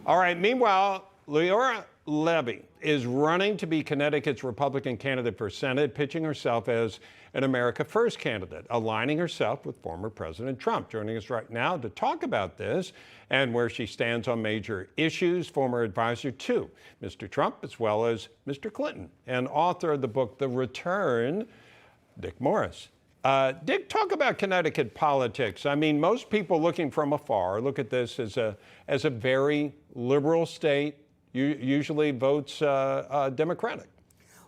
All right. Meanwhile, Leora Levy is running to be Connecticut's Republican candidate for Senate, pitching herself as an America First candidate, aligning herself with former President Trump. Joining us right now to talk about this and where she stands on major issues, former advisor to Mr. Trump as well as Mr. Clinton, and author of the book, The Return, Dick Morris. Dick, talk about Connecticut politics. I mean, most people looking from afar look at this as a very liberal state, usually votes Democratic.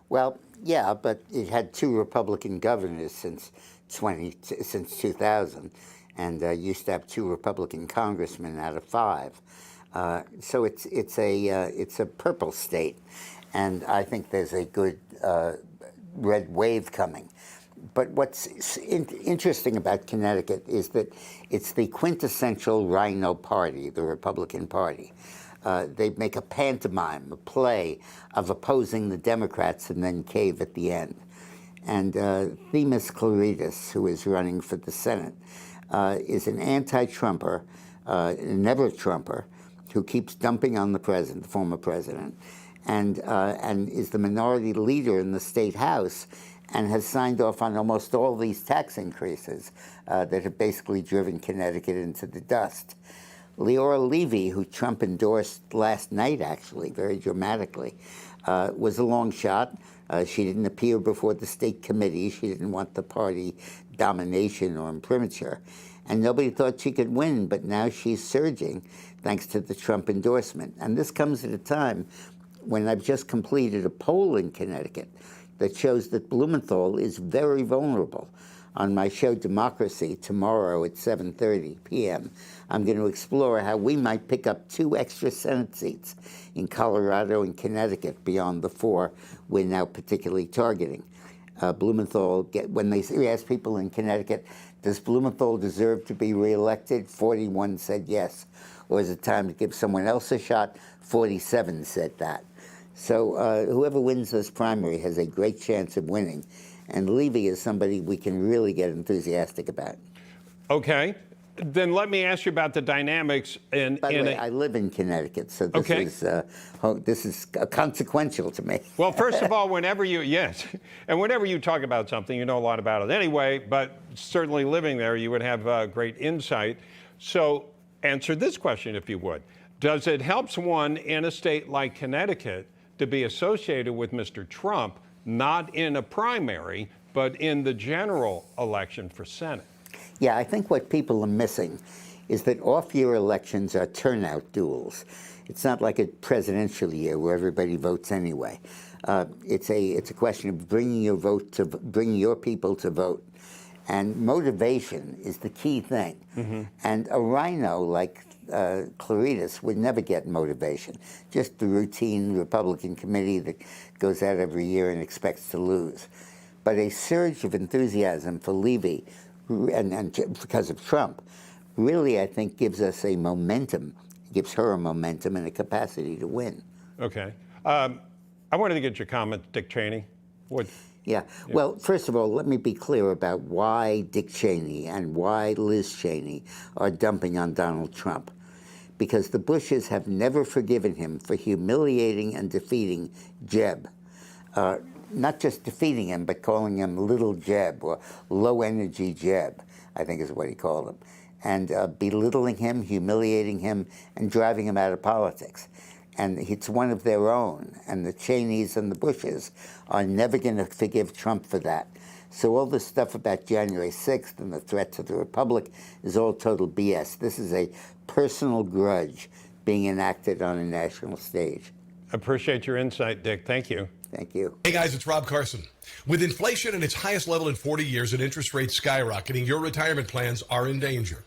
Well, yeah, but it had 2 Republican governors since 2000, and used to have 2 Republican congressmen out of 5. So it's a purple state, and I think there's a good red wave coming. But what's interesting about Connecticut is that it's the quintessential rhino party, the Republican Party. They make a pantomime, a play of opposing the Democrats and then cave at the end. And Themis Claridis, who is running for the Senate, is an anti-Trumper, never Trumper, who keeps dumping on the president, the former president, and is the minority leader in the state house, and has signed off on almost all these tax increases that have basically driven Connecticut into the dust. Leora Levy, who Trump endorsed last night, actually, very dramatically, was a long shot. She didn't appear before the state committee. She didn't want the party domination or imprimatur. And nobody thought she could win, but now she's surging thanks to the Trump endorsement. And this comes at a time when I've just completed a poll in Connecticut that shows that Blumenthal is very vulnerable. On my show Democracy tomorrow at 7:30 p.m., I'm going to explore how we might pick up 2 extra Senate seats in Colorado and Connecticut beyond the 4 we're now particularly targeting. Blumenthal, when they ask people in Connecticut, does Blumenthal deserve to be reelected? 41 said yes. Or is it time to give someone else a shot? 47 said that. So whoever wins this primary has a great chance of winning. And Levy is somebody we can really get enthusiastic about. Okay. Then let me ask you about the dynamics. By the way, I live in Connecticut, so this is consequential to me. Well, first of all, whenever you talk about something, you know a lot about it anyway, but certainly living there, you would have great insight. So answer this question, if you would. Does it help someone in a state like Connecticut to be associated with Mr. Trump, not in a primary, but in the general election for Senate? Yeah, I think what people are missing is that off-year elections are turnout duels. It's not like a presidential year where everybody votes anyway. It's a question of bringing your people to vote, and motivation is the key thing. Mm-hmm. And a rhino like Claridis would never get motivation, just the routine Republican committee that goes out every year and expects to lose. But a surge of enthusiasm for Levy, and because of Trump, really, I think, gives us a momentum, gives her a momentum and a capacity to win. Okay. I wanted to get your comment, Dick Cheney. Yeah. Well, first of all, let me be clear about why Dick Cheney and why Liz Cheney are dumping on Donald Trump. Because the Bushes have never forgiven him for humiliating and defeating Jeb. Not just defeating him, but calling him Little Jeb or Low-Energy Jeb, I think is what he called him. And belittling him, humiliating him, and driving him out of politics. And it's one of their own. And the Cheneys and the Bushes are never going to forgive Trump for that. So all this stuff about January 6th and the threat to the Republic is all total BS. This is a personal grudge being enacted on a national stage. Appreciate your insight, Dick. Thank you. Thank you. Hey guys, it's Rob Carson. With inflation at its highest level in 40 years and interest rates skyrocketing, your retirement plans are in danger.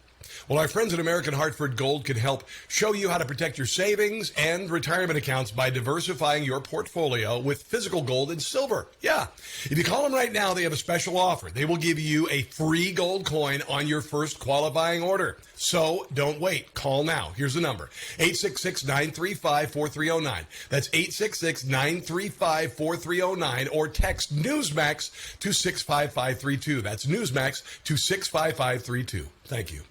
Well, our friends at American Hartford Gold can help show you how to protect your savings and retirement accounts by diversifying your portfolio with physical gold and silver. Yeah. If you call them right now, they have a special offer. They will give you a free gold coin on your first qualifying order. So don't wait. Call now. Here's the number, 866-935-4309. That's 866-935-4309, or text Newsmax to 65532. That's Newsmax to 65532. Thank you.